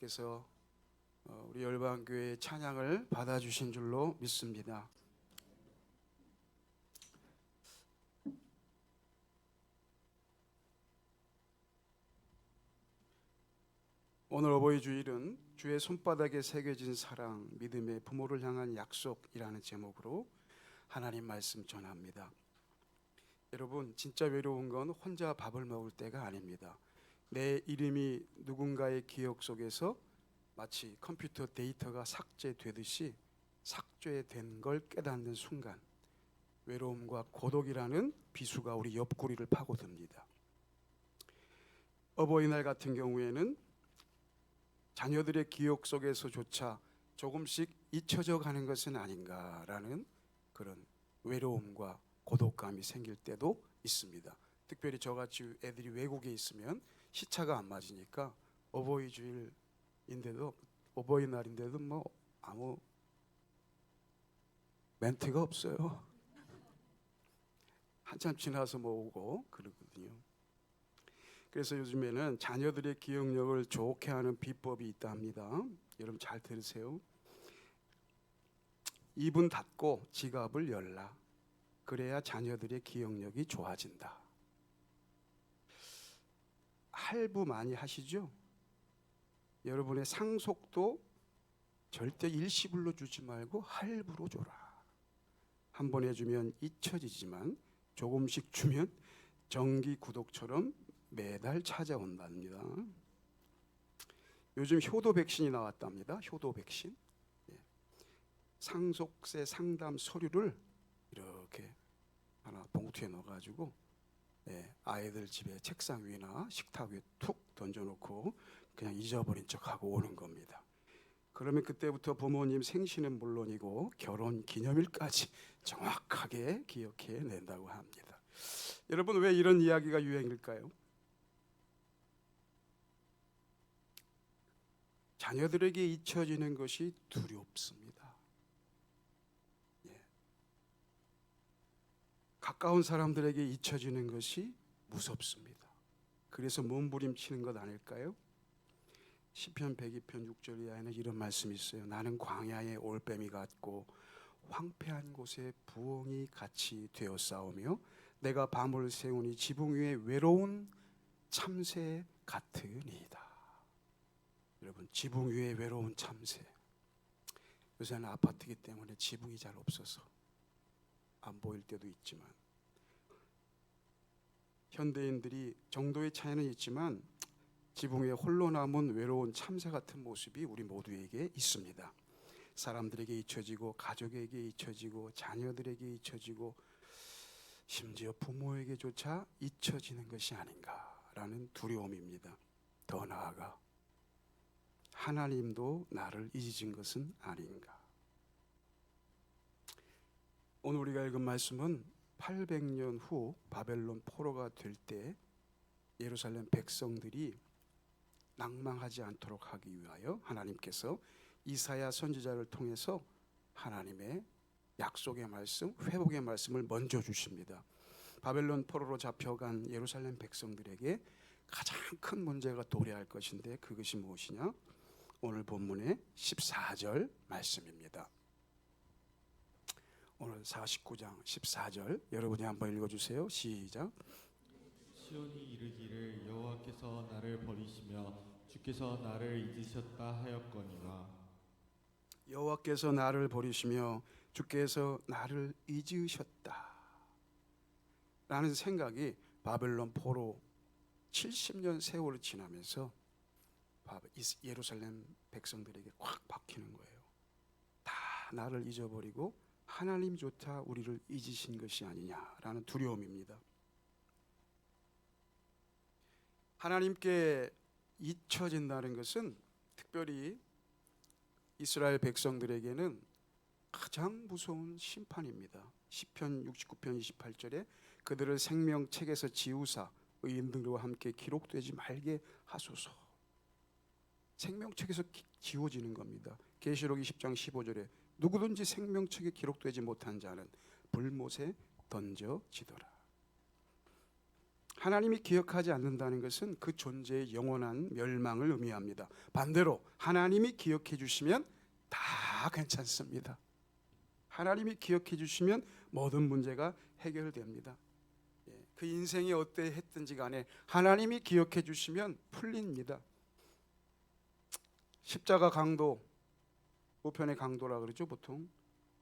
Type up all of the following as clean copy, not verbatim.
께서 우리 열방교회의 찬양을 받아주신 줄로 믿습니다. 오늘 어버이 주일은 주의 손바닥에 새겨진 사랑, 믿음의 부모를 향한 약속이라는 제목으로 하나님 말씀 전합니다. 여러분, 진짜 외로운 건 혼자 밥을 먹을 때가 아닙니다. 내 이름이 누군가의 기억 속에서 마치 컴퓨터 데이터가 삭제되듯이 삭제된 걸 깨닫는 순간, 외로움과 고독이라는 비수가 우리 옆구리를 파고듭니다. 어버이날 같은 경우에는 자녀들의 기억 속에서조차 조금씩 잊혀져 가는 것은 아닌가라는 그런 외로움과 고독감이 생길 때도 있습니다. 특별히 저같이 애들이 외국에 있으면 시차가 안 맞으니까 어버이 주일인데도, 어버이날인데도 뭐 아무 멘트가 없어요. 한참 지나서 뭐 오고 그러거든요. 그래서 요즘에는 자녀들의 기억력을 좋게 하는 비법이 있다 합니다. 여러분 잘 들으세요. 입은 닫고 지갑을 열라. 그래야 자녀들의 기억력이 좋아진다. 할부 많이 하시죠? 여러분의 상속도 절대 일시불로 주지 말고 할부로 줘라. 한 번 해주면 잊혀지지만 조금씩 주면 정기 구독처럼 매달 찾아온답니다. 요즘 효도 백신이 나왔답니다. 효도 백신. 상속세 상담 서류를 이렇게 하나 봉투에 넣어가지고 아이들 집에 책상 위나 식탁 위에 툭 던져놓고 그냥 잊어버린 척하고 오는 겁니다. 그러면 그때부터 부모님 생신은 물론이고 결혼 기념일까지 정확하게 기억해 낸다고 합니다. 여러분, 왜 이런 이야기가 유행일까요? 자녀들에게 잊혀지는 것이 두렵습니다. 가까운 사람들에게 잊혀지는 것이 무섭습니다. 그래서 몸부림치는 것 아닐까요? 시편 102편 6절 이하에는 이런 말씀이 있어요. 나는 광야의 올빼미 같고 황폐한 곳에 부엉이 같이 되었사오며 내가 밤을 새우니 지붕 위에 외로운 참새 같으니이다. 여러분, 지붕 위에 외로운 참새. 요새는 아파트이기 때문에 지붕이 잘 없어서 안 보일 때도 있지만, 현대인들이 정도의 차이는 있지만 지붕에 홀로 남은 외로운 참새 같은 모습이 우리 모두에게 있습니다. 사람들에게 잊혀지고 가족에게 잊혀지고 자녀들에게 잊혀지고 심지어 부모에게조차 잊혀지는 것이 아닌가라는 두려움입니다. 더 나아가 하나님도 나를 잊으신 것은 아닌가. 오늘 우리가 읽은 말씀은 800년 후 바벨론 포로가 될 때 예루살렘 백성들이 낭망하지 않도록 하기 위하여 하나님께서 이사야 선지자를 통해서 하나님의 약속의 말씀, 회복의 말씀을 먼저 주십니다. 바벨론 포로로 잡혀간 예루살렘 백성들에게 가장 큰 문제가 도래할 것인데 그것이 무엇이냐? 오늘 본문의 14절 말씀입니다. 오늘 49장 14절 여러분이 한번 읽어주세요. 시작. 시온이 이르기를 여호와께서 나를 버리시며 주께서 나를 잊으셨다 하였거니와. 여호와께서 나를 버리시며 주께서 나를 잊으셨다 라는 생각이 바벨론 포로 70년 세월이 지나면서 예루살렘 백성들에게 꽉 박히는 거예요. 다 나를 잊어버리고 하나님조차 우리를 잊으신 것이 아니냐라는 두려움입니다. 하나님께 잊혀진다는 것은 특별히 이스라엘 백성들에게는 가장 무서운 심판입니다. 시편 69편 28절에 그들을 생명책에서 지우사 의인들과 함께 기록되지 말게 하소서. 생명책에서 지워지는 겁니다. 계시록 20장 15절에 누구든지 생명책에 기록되지 못한 자는 불못에 던져지더라. 하나님이 기억하지 않는다는 것은 그 존재의 영원한 멸망을 의미합니다. 반대로 하나님이 기억해 주시면 다 괜찮습니다. 하나님이 기억해 주시면 모든 문제가 해결됩니다. 그 인생이 어때 했든지 간에 하나님이 기억해 주시면 풀립니다. 십자가 강도, 우편의 강도라 그러죠 보통.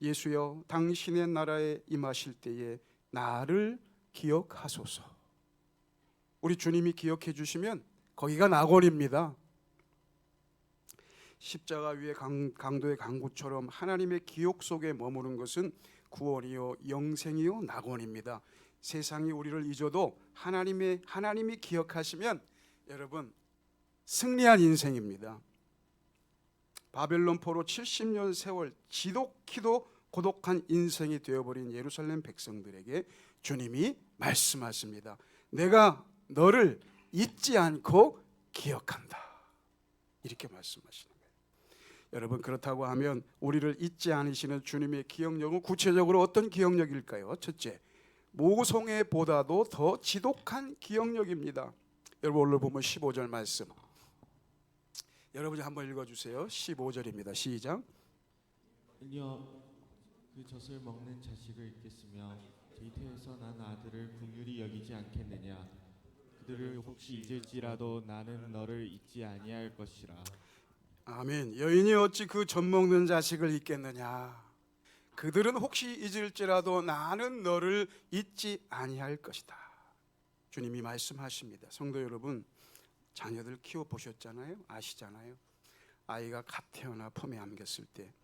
예수여 당신의 나라에 임하실 때에 나를 기억하소서. 우리 주님이 기억해 주시면 거기가 낙원입니다. 십자가 위의 강도의 강구처럼 하나님의 기억 속에 머무는 것은 구원이요 영생이요 낙원입니다. 세상이 우리를 잊어도 하나님이 기억하시면 여러분 승리한 인생입니다. 바벨론 포로 70년 세월 지독히도 고독한 인생이 되어버린 예루살렘 백성들에게 주님이 말씀하십니다. 내가 너를 잊지 않고 기억한다. 이렇게 말씀하시는 거예요. 여러분 그렇다고 하면 우리를 잊지 않으시는 주님의 기억력은 구체적으로 어떤 기억력일까요? 첫째, 모성애보다도 더 지독한 기억력입니다. 여러분 오늘 보면 15절 말씀 여러분이 한번 읽어주세요. 15절입니다. 시작. 이어 그 젖을 먹는 자식을 잊겠으며 잉태에서 난 아들을 긍휼히 여기지 않겠느냐. 그들을 혹시 잊을지라도 나는 너를 잊지 아니할 것이라. 아멘. 여인이 어찌 그 젖 먹는 자식을 잊겠느냐. 그들은 혹시 잊을지라도 나는 너를 잊지 아니할 것이다. 주님이 말씀하십니다. 성도 여러분, 자녀들 키워보셨잖아요. 아시잖아요. 아이가 갓 태어나 품에 안겼을 때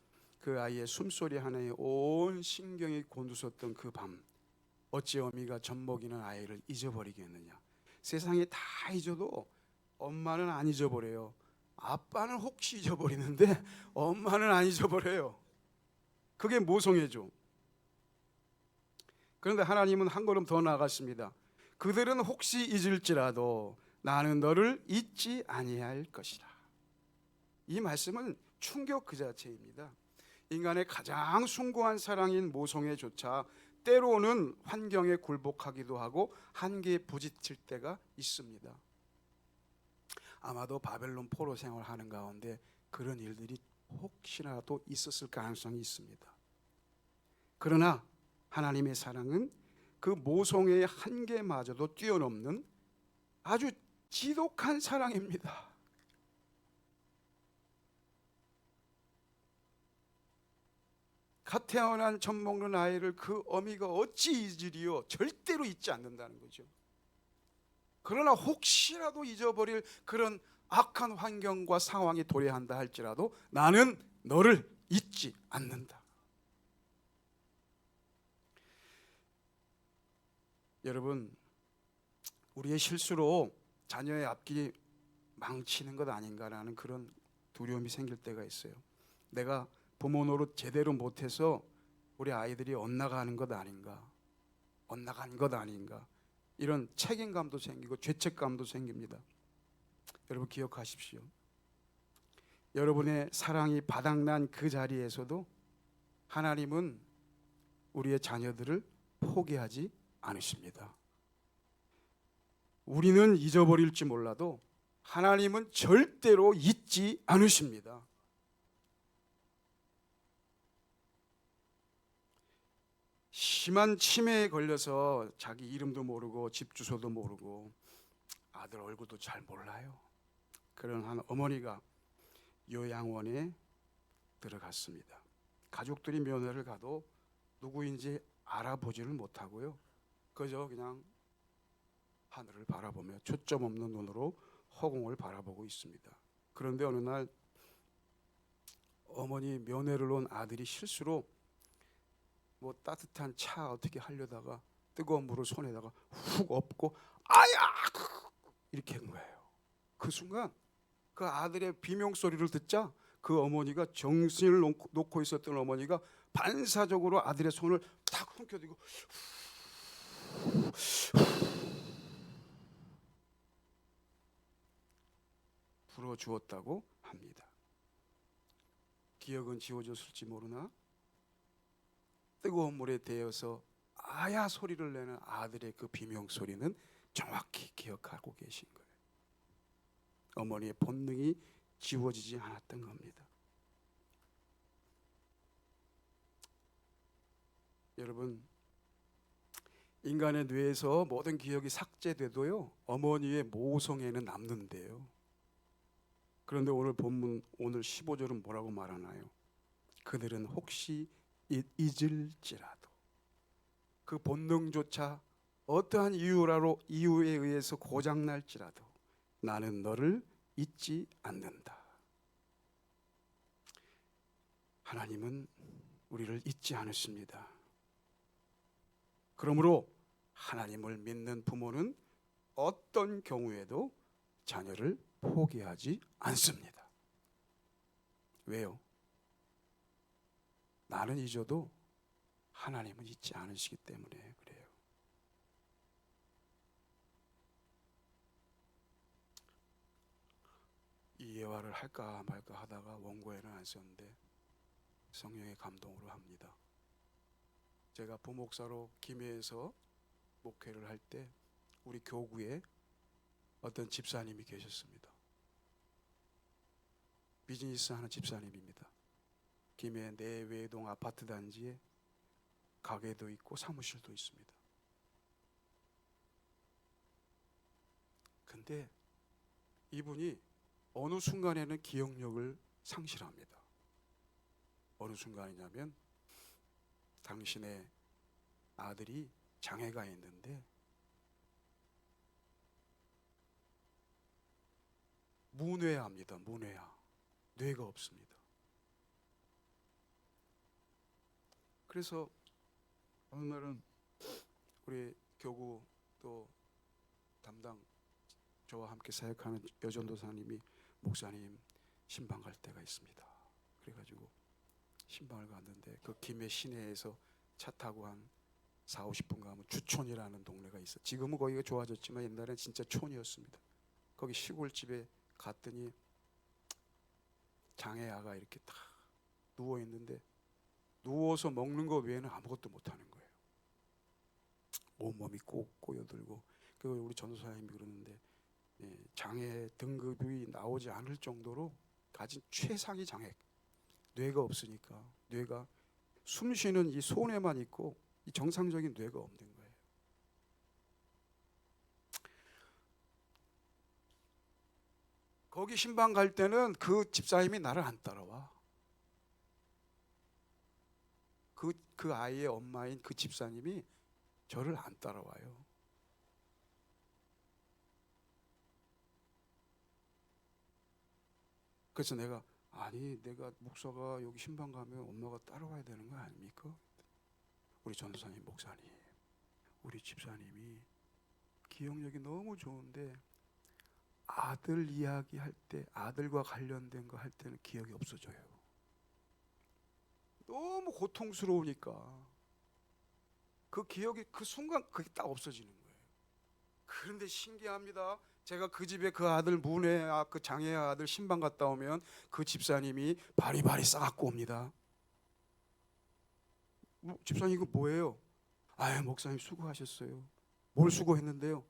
그 아이의 숨소리 하나에 온 신경이 곤두섰던 그 밤, 어찌 어미가 젖 먹이는 아이를 잊어버리겠느냐. 세상에 다 잊어도 엄마는 안 잊어버려요. 아빠는 혹시 잊어버리는데 엄마는 안 잊어버려요. 그게 모성애죠. 그런데 하나님은 한 걸음 더 나아갔습니다. 그들은 혹시 잊을지라도 나는 너를 잊지 아니할 것이라. 이 말씀은 충격 그 자체입니다. 인간의 가장 숭고한 사랑인 모성애조차 때로는 환경에 굴복하기도 하고 한계에 부딪힐 때가 있습니다. 아마도 바벨론 포로 생활하는 가운데 그런 일들이 혹시라도 있었을 가능성이 있습니다. 그러나 하나님의 사랑은 그 모성애의 한계마저도 뛰어넘는 아주 지독한 사랑입니다. 갓 태어난 젖 먹는 아이를 그 어미가 어찌 잊으리요? 절대로 잊지 않는다는 거죠. 그러나 혹시라도 잊어버릴 그런 악한 환경과 상황이 도래한다 할지라도 나는 너를 잊지 않는다. 여러분, 우리의 실수로 자녀의 앞길이 망치는 것 아닌가라는 그런 두려움이 생길 때가 있어요. 내가 부모 노릇 제대로 못해서 우리 아이들이 엇나가는 것 아닌가, 엇나간 것 아닌가, 이런 책임감도 생기고 죄책감도 생깁니다. 여러분 기억하십시오. 여러분의 사랑이 바닥난 그 자리에서도 하나님은 우리의 자녀들을 포기하지 않으십니다. 우리는 잊어버릴지 몰라도 하나님은 절대로 잊지 않으십니다. 심한 치매에 걸려서 자기 이름도 모르고 집 주소도 모르고 아들 얼굴도 잘 몰라요. 그런 한 어머니가 요양원에 들어갔습니다. 가족들이 면회를 가도 누구인지 알아보지를 못하고요. 그저 그냥 하늘을 바라보며 초점 없는 눈으로 허공을 바라보고 있습니다. 그런데 어느 날 어머니 면회를 온 아들이 실수로 뭐 따뜻한 차 어떻게 하려다가 뜨거운 물을 손에다가 훅 엎고 아야 이렇게 한 거예요. 그 순간 그 아들의 비명 소리를 듣자 그 어머니가 정신을 놓고 있었던 어머니가 반사적으로 아들의 손을 탁 훔켜들고 불어주었다고 합니다. 기억은 지워졌을지 모르나 뜨거운 물에 데여서 아야 소리를 내는 아들의 그 비명 소리는 정확히 기억하고 계신 거예요. 어머니의 본능이 지워지지 않았던 겁니다. 여러분, 인간의 뇌에서 모든 기억이 삭제돼도요, 어머니의 모성에는 남는데요. 그런데 오늘 본문, 오늘 15절은 뭐라고 말하나요? 그들은 혹시 잊을지라도, 그 본능조차 어떠한 이유에 의해서 고장날지라도 나는 너를 잊지 않는다. 하나님은 우리를 잊지 않으십니다. 그러므로 하나님을 믿는 부모는 어떤 경우에도 자녀를 포기하지 않습니다. 왜요? 나는 잊어도 하나님은 잊지 않으시기 때문에 그래요. 이 예화를 할까 말까 하다가 원고에는 안 썼는데 성령의 감동으로 합니다. 제가 부목사로 김해에서 목회를 할 때 우리 교구에 어떤 집사님이 계셨습니다. 비즈니스 하는 집사님입니다. 김해 내외동 아파트 단지에 가게도 있고 사무실도 있습니다. 근데 이분이 어느 순간에는 기억력을 상실합니다. 어느 순간이냐면 당신의 아들이 장애가 있는데 문외아입니다. 문외아. 뇌가 없습니다. 그래서 어느 날은 우리 교구 또 담당 저와 함께 사역하는 여전도사님이 목사님 신방 갈 때가 있습니다. 그래가지고 신방을 갔는데 그 김해 시내에서 차 타고 한 40-50분 가면 주촌이라는 동네가 있어. 지금은 거기가 좋아졌지만 옛날엔 진짜 촌이었습니다. 거기 시골집에 갔더니 장애아가 이렇게 딱 누워 있는데 누워서 먹는 거 외에는 아무것도 못 하는 거예요. 온몸이 꼭 꼬여들고. 그 우리 전도사님이 그러는데 장애 등급이 나오지 않을 정도로 가진 최상위 장애. 뇌가 없으니까 뇌가 숨 쉬는 이 손에만 있고 이 정상적인 뇌가 없는 거예요. 거기 신방 갈 때는 그 집사님이 나를 안 따라와. 그 아이의 엄마인 그 집사님이 저를 안 따라와요. 그래서 내가 목사가 여기 신방 가면 엄마가 따라와야 되는 거 아닙니까? 우리 전도사님, 목사님, 우리 집사님이 기억력이 너무 좋은데 아들 이야기할 때, 아들과 관련된 거 할 때는 기억이 없어져요. 너무 고통스러우니까 그 기억이 그 순간 그게 딱 없어지는 거예요. 그런데 신기합니다. 제가 그 집에 그 아들 문외아, 그 장애아 아들 신방 갔다 오면 그 집사님이 바리바리 싸갖고 옵니다. 집사님 이거 뭐예요? 아유 목사님 수고하셨어요. 뭘 수고했는데요?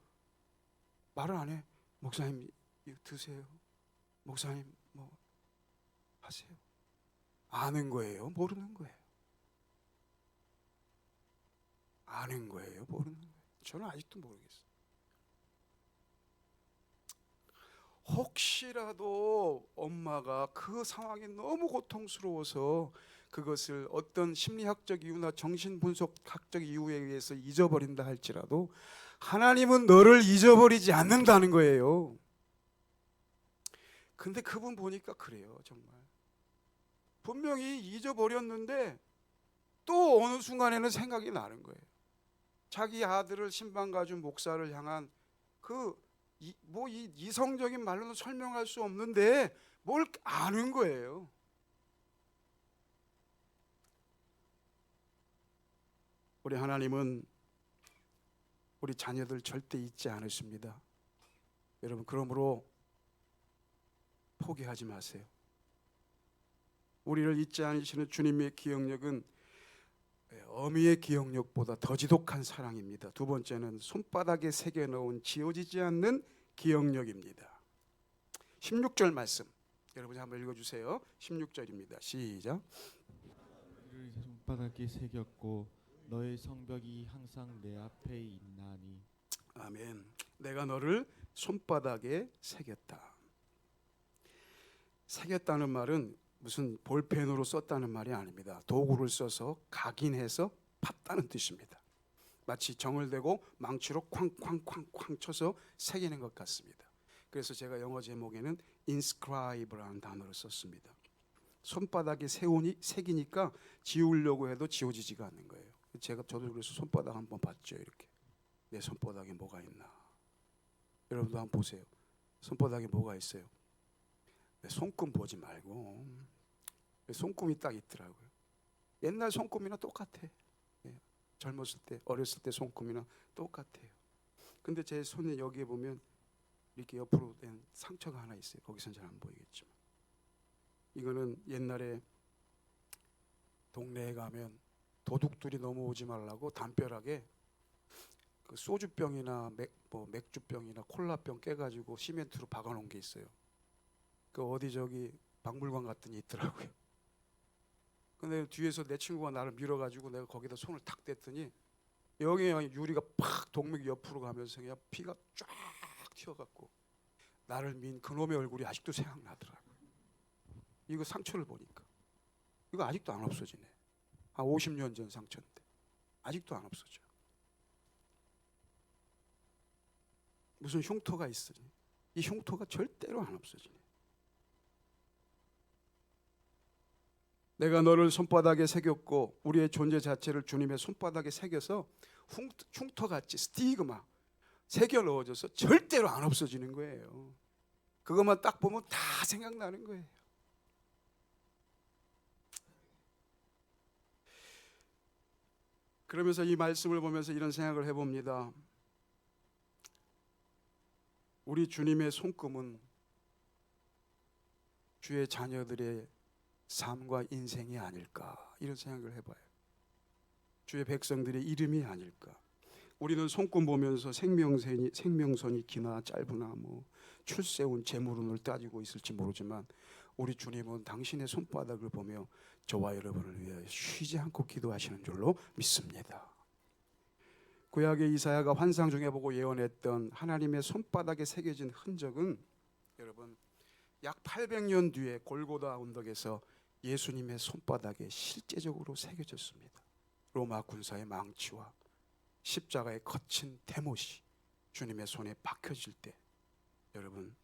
말을 안 해. 목사님 이거 드세요. 목사님 뭐 하세요. 아는 거예요? 모르는 거예요? 아는 거예요? 모르는 거예요? 저는 아직도 모르겠어요. 혹시라도 엄마가 그 상황이 너무 고통스러워서 그것을 어떤 심리학적 이유나 정신분석학적 이유에 의해서 잊어버린다 할지라도 하나님은 너를 잊어버리지 않는다는 거예요. 근데 그분 보니까 그래요. 정말 분명히 잊어버렸는데 또 어느 순간에는 생각이 나는 거예요. 자기 아들을 신방 가준 목사를 향한 이 이성적인 말로는 설명할 수 없는데 뭘 아는 거예요. 우리 하나님은 우리 자녀들 절대 잊지 않으십니다. 여러분 그러므로 포기하지 마세요. 우리를 잊지 않으시는 주님의 기억력은 어미의 기억력보다 더 지독한 사랑입니다. 두 번째는 손바닥에 새겨놓은 지워지지 않는 기억력입니다. 16절 말씀 여러분이 한번 읽어주세요. 16절입니다. 시작. 그를 손바닥에 새겼고 너의 성벽이 항상 내 앞에 있나니. 아멘. 내가 너를 손바닥에 새겼다. 새겼다는 말은 무슨 볼펜으로 썼다는 말이 아닙니다. 도구를 써서 각인해서 팠다는 뜻입니다. 마치 정을 대고 망치로 쾅쾅쾅쾅 쳐서 새기는 것 같습니다. 그래서 제가 영어 제목에는 inscribe라는 단어를 썼습니다. 손바닥에 새기니까 지우려고 해도 지워지지가 않는 거예요. 저도 그래서 손바닥 한번 봤죠. 이렇게 내 손바닥에 뭐가 있나. 여러분도 한번 보세요. 손바닥에 뭐가 있어요? 손금 보지 말고 손금이 딱 있더라고요. 옛날 손금이나 똑같아. 젊었을 때, 어렸을 때 손금이나 똑같아요. 근데 제 손에 여기에 보면 이렇게 옆으로 된 상처가 하나 있어요. 거기서는 잘 안 보이겠지만 이거는 옛날에 동네에 가면 도둑들이 넘어오지 말라고 담벼락에 그 소주병이나 맥주병이나 콜라병 깨가지고 시멘트로 박아놓은 게 있어요. 그 어디 저기 박물관 갔더니 있더라고요. 근데 뒤에서 내 친구가 나를 밀어가지고 내가 거기다 손을 탁 댔더니 여기 유리가 팍 동맥 옆으로 가면서 그냥 피가 쫙 튀어갖고 나를 민 그놈의 얼굴이 아직도 생각나더라고요. 이거 상처를 보니까 이거 아직도 안 없어지네. 한 50년 전 상처인데 아직도 안 없어져. 무슨 흉터가 있으니 이 흉터가 절대로 안 없어지네. 내가 너를 손바닥에 새겼고 우리의 존재 자체를 주님의 손바닥에 새겨서 흉터같이 스티그마 새겨 넣어져서 절대로 안 없어지는 거예요. 그것만 딱 보면 다 생각나는 거예요. 그러면서 이 말씀을 보면서 이런 생각을 해봅니다. 우리 주님의 손금은 주의 자녀들의 삶과 인생이 아닐까 이런 생각을 해봐요. 주의 백성들의 이름이 아닐까. 우리는 손금 보면서 생명선이 기나 짧으나 뭐 출세운 재물운을 따지고 있을지 모르지만 우리 주님은 당신의 손바닥을 보며 저와 여러분을 위해 쉬지 않고 기도하시는 줄로 믿습니다. 구약의 이사야가 환상 중에 보고 예언했던 하나님의 손바닥에 새겨진 흔적은 여러분 약 800년 뒤에 골고다 언덕에서 예수님의 손바닥에 실제적으로 새겨졌습니다. 로마 군사의 망치와 십자가의 거친 대못이 주님의 손에 박혀질 때 여러분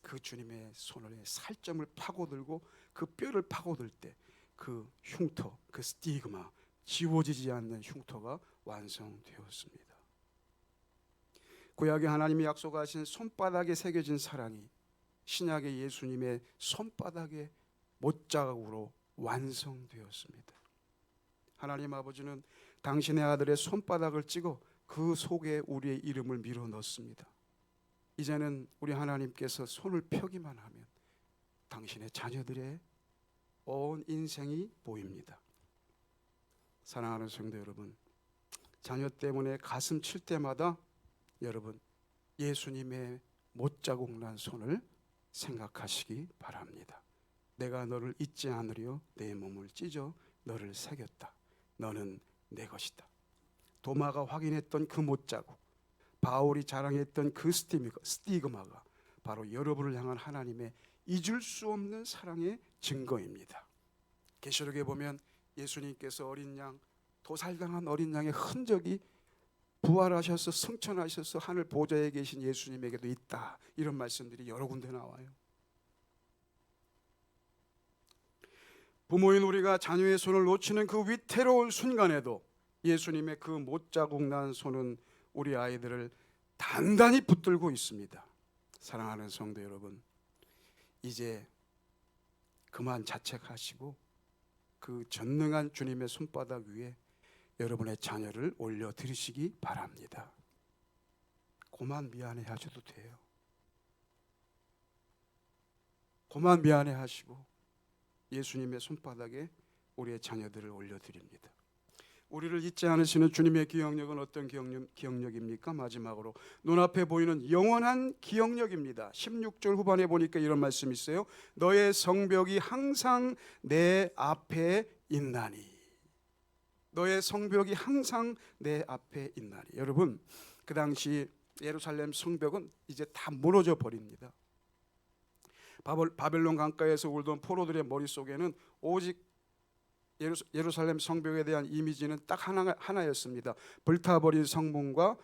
그 주님의 손을 살점을 파고들고 그 뼈를 파고들 때 그 흉터, 그 스티그마, 지워지지 않는 흉터가 완성되었습니다. 구약의 하나님이 약속하신 손바닥에 새겨진 사랑이 신약의 예수님의 손바닥에 못자국으로 완성되었습니다. 하나님 아버지는 당신의 아들의 손바닥을 찍어 그 속에 우리의 이름을 밀어 넣습니다. 이제는 우리 하나님께서 손을 펴기만 하면 당신의 자녀들의 온 인생이 보입니다. 사랑하는 성도 여러분, 자녀 때문에 가슴 칠 때마다 여러분 예수님의 못자국 난 손을 생각하시기 바랍니다. 내가 너를 잊지 않으려 내 몸을 찢어 너를 새겼다. 너는 내 것이다. 도마가 확인했던 그 못자국, 바울이 자랑했던 그 스티그마가 바로 여러분을 향한 하나님의 잊을 수 없는 사랑의 증거입니다. 계시록에 보면 예수님께서 어린 양, 도살당한 어린 양의 흔적이 부활하셔서 승천하셔서 하늘 보좌에 계신 예수님에게도 있다. 이런 말씀들이 여러 군데 나와요. 부모인 우리가 자녀의 손을 놓치는 그 위태로운 순간에도 예수님의 그 못자국 난 손은 우리 아이들을 단단히 붙들고 있습니다. 사랑하는 성도 여러분, 이제 그만 자책하시고 그 전능한 주님의 손바닥 위에 여러분의 자녀를 올려드리시기 바랍니다. 그만 미안해 하셔도 돼요. 그만 미안해 하시고 예수님의 손바닥에 우리의 자녀들을 올려드립니다. 우리를 잊지 않으시는 주님의 기억력은 어떤 기억력입니까? 마지막으로 눈앞에 보이는 영원한 기억력입니다. 16절 후반에 보니까 이런 말씀이 있어요. 너의 성벽이 항상 내 앞에 있나니. 너의 성벽이 항상 내 앞에 있나니. 여러분, 그 당시 예루살렘 성벽은 이제 다 무너져 버립니다. 바벨론 강가에서 울던 포로들의 머릿속에는 오직 예루살렘 성벽에 대한 이미지는 딱 하나였습니다. 불타버린 성문과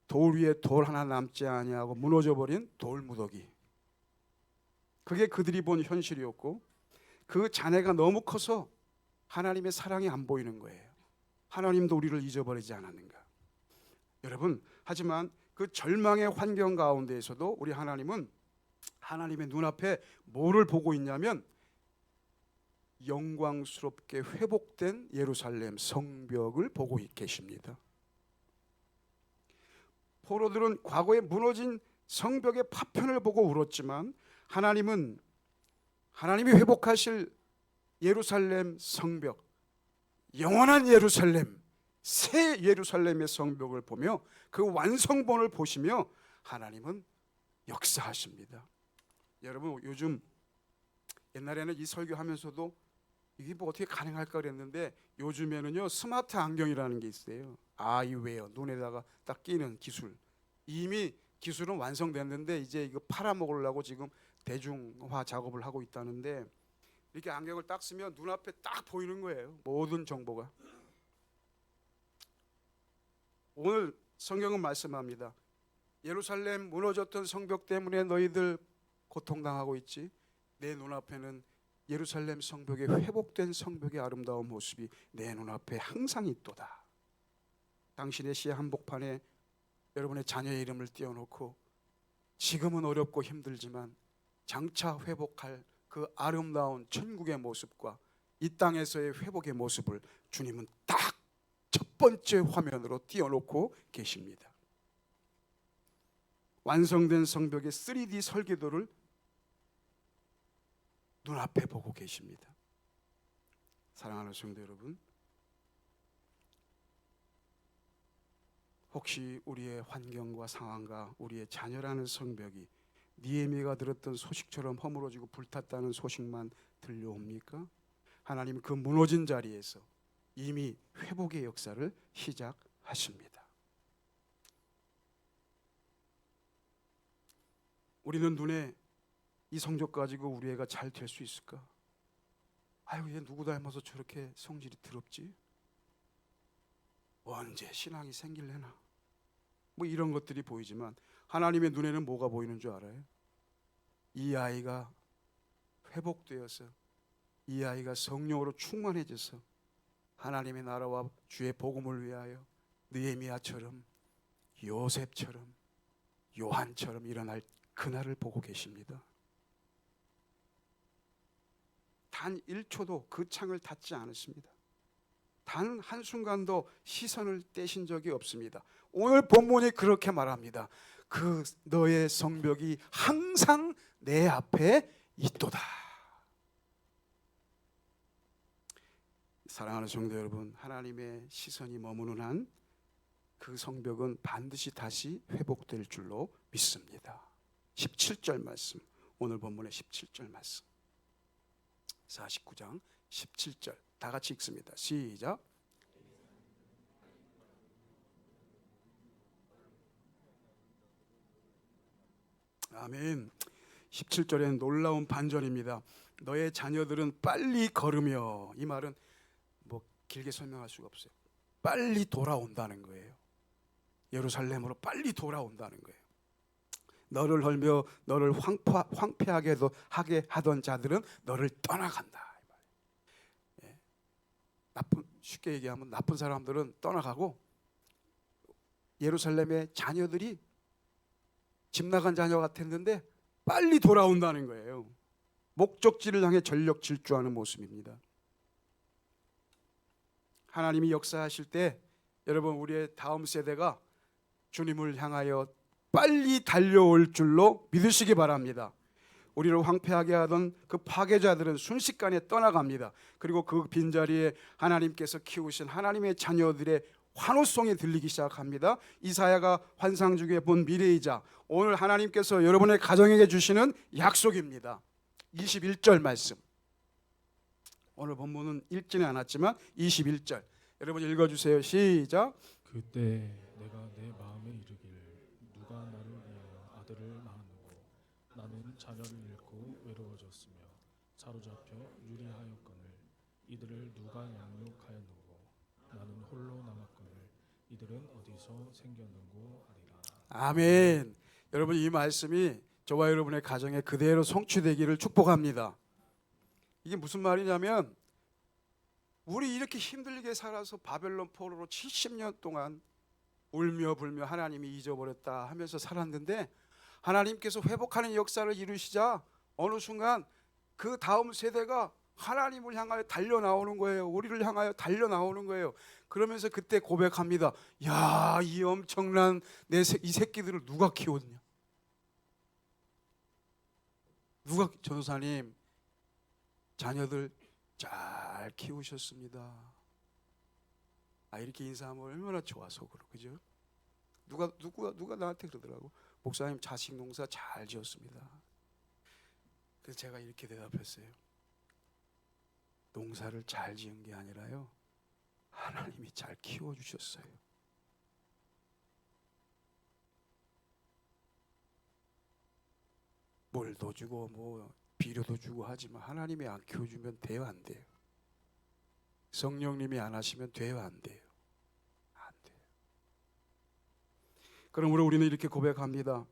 돌 위에 돌 하나 남지 아니하고 무너져버린 돌무더기. 그게 그들이 본 현실이었고, 그 잔해가 너무 커서 하나님의 사랑이 안 보이는 거예요. 하나님도 우리를 잊어버리지 않았는가. 여러분, 하지만 그 절망의 환경 가운데에서도 우리 하나님은 하나님의 눈앞에 뭐를 보고 있냐면 영광스럽게 회복된 예루살렘 성벽을 보고 계십니다. 포로들은 과거에 무너진 성벽의 파편을 보고 울었지만 하나님은 하나님이 회복하실 예루살렘 성벽, 영원한 예루살렘, 새 예루살렘의 성벽을 보며 그 완성본을 보시며 하나님은 역사하십니다. 여러분, 요즘 옛날에는 이 설교하면서도 이게 뭐 어떻게 가능할까 그랬는데 요즘에는요 스마트 안경이라는 게 있어요. 아이웨어, 눈에다가 딱 끼는 기술. 이미 기술은 완성됐는데 이제 이거 팔아먹으려고 지금 대중화 작업을 하고 있다는데, 이렇게 안경을 딱 쓰면 눈앞에 딱 보이는 거예요. 모든 정보가. 오늘 성경은 말씀합니다. 예루살렘 무너졌던 성벽 때문에 너희들 고통당하고 있지. 내 눈앞에는 예루살렘 성벽의 회복된 성벽의 아름다운 모습이 내 눈앞에 항상 있도다. 당신의 시의 한복판에 여러분의 자녀의 이름을 띄워놓고 지금은 어렵고 힘들지만 장차 회복할 그 아름다운 천국의 모습과 이 땅에서의 회복의 모습을 주님은 딱 첫 번째 화면으로 띄워놓고 계십니다. 완성된 성벽의 3D 설계도를 눈앞에 보고 계십니다. 사랑하는 성도 여러분, 혹시 우리의 환경과 상황과 우리의 자녀라는 성벽이 니에미가 들었던 소식처럼 허물어지고 불탔다는 소식만 들려옵니까? 하나님 그 무너진 자리에서 이미 회복의 역사를 시작하십니다. 우리는 눈에 이 성적 가지고 우리 애가 잘 될 수 있을까? 아유, 얘 누구 닮아서 저렇게 성질이 더럽지? 언제 신앙이 생길래나? 뭐 이런 것들이 보이지만 하나님의 눈에는 뭐가 보이는 줄 알아요? 이 아이가 회복되어서 이 아이가 성령으로 충만해져서 하나님의 나라와 주의 복음을 위하여 느헤미야처럼 요셉처럼 요한처럼 일어날 그날을 보고 계십니다. 단 1초도 그 창을 닫지 않으십니다. 단 한순간도 시선을 떼신 적이 없습니다. 오늘 본문이 그렇게 말합니다. 그 너의 성벽이 항상 내 앞에 있도다. 사랑하는 성도 여러분, 하나님의 시선이 머무는 한 그 성벽은 반드시 다시 회복될 줄로 믿습니다. 17절 말씀, 오늘 본문의 17절 말씀, 49장 17절 다 같이 읽습니다. 시작. 아멘. 17절에는 놀라운 반전입니다. 너의 자녀들은 빨리 걸으며, 이 말은 뭐 길게 설명할 수가 없어요. 빨리 돌아온다는 거예요. 예루살렘으로 빨리 돌아온다는 거예요. 너를 헐며 너를 황폐하게 하던 자들은 너를 떠나간다. 예. 쉽게 얘기하면 나쁜 사람들은 떠나가고 예루살렘의 자녀들이 집 나간 자녀 같았는데 빨리 돌아온다는 거예요. 목적지를 향해 전력 질주하는 모습입니다. 하나님이 역사하실 때 여러분, 우리의 다음 세대가 주님을 향하여 빨리 달려올 줄로 믿으시기 바랍니다. 우리를 황폐하게 하던 그 파괴자들은 순식간에 떠나갑니다. 그리고 그 빈자리에 하나님께서 키우신 하나님의 자녀들의 환호성이 들리기 시작합니다. 이사야가 환상 중에 본 미래이자 오늘 하나님께서 여러분의 가정에게 주시는 약속입니다. 21절 말씀. 오늘 본문은 읽지는 않았지만 21절 여러분 읽어주세요. 시작. 그때 내가 내 마음에 이르기를 누가 나를 위하여 아들을 낳았느고 나는 자녀를 잃고 외로워졌으며 사로잡혀 유리하였거늘 이들을 누가 양육하였느고 나는 홀로 남았거늘 이들은 어디서 생겼는고 하리라. 아멘. 여러분 이 말씀이 저와 여러분의 가정에 그대로 성취되기를 축복합니다. 이게 무슨 말이냐면 우리 이렇게 힘들게 살아서 바벨론 포로로 70년 동안 울며 불며 하나님이 잊어버렸다 하면서 살았는데 하나님께서 회복하는 역사를 이루시자 어느 순간 그 다음 세대가 하나님을 향하여 달려 나오는 거예요. 우리를 향하여 달려 나오는 거예요. 그러면서 그때 고백합니다. 야, 이 엄청난 이 새끼들을 누가 키웠냐? 누가 전도사님 자녀들 잘 키우셨습니다. 아 이렇게 인사하면 얼마나 좋아 속으로 그죠? 누가 나한테 그러더라고. 목사님 자식 농사 잘 지었습니다. 그래서 제가 이렇게 대답했어요. 농사를 잘 지은 게 아니라요. 하나님이 잘 키워주셨어요. 물도 주고 뭐 비료도 주고 하지만 하나님이 안 키워주면 돼요 안 돼요? 성령님이 안 하시면 돼요 안 돼요? 안 돼요. 그러므로 우리는 이렇게 고백합니다.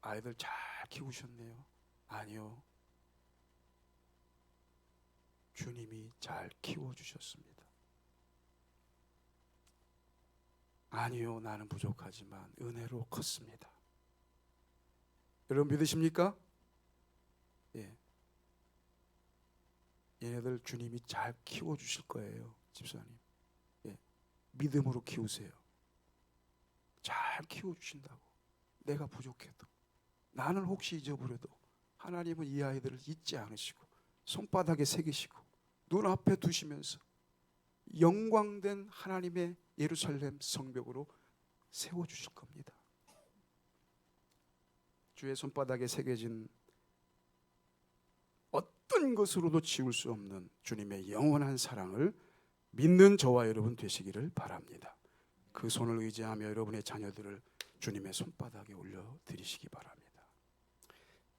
아이들 잘 키우셨네요. 아니요. 주님이 잘 키워주셨습니다. 아니요, 나는 부족하지만 은혜로 컸습니다. 여러분 믿으십니까? 예. 얘네들 주님이 잘 키워주실 거예요, 집사님. 예. 믿음으로 키우세요. 잘 키워주신다고. 내가 부족해도, 나는 혹시 잊어버려도 하나님은 이 아이들을 잊지 않으시고 손바닥에 새기시고 눈앞에 두시면서 영광된 하나님의 예루살렘 성벽으로 세워주실 겁니다. 주의 손바닥에 새겨진 어떤 것으로도 지울 수 없는 주님의 영원한 사랑을 믿는 저와 여러분 되시기를 바랍니다. 그 손을 의지하며 여러분의 자녀들을 주님의 손바닥에 올려드리시기 바랍니다.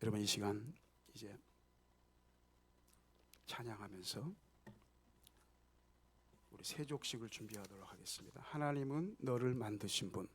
여러분 이 시간 이제 찬양하면서 우리 세족식을 준비하도록 하겠습니다. 하나님은 너를 만드신 분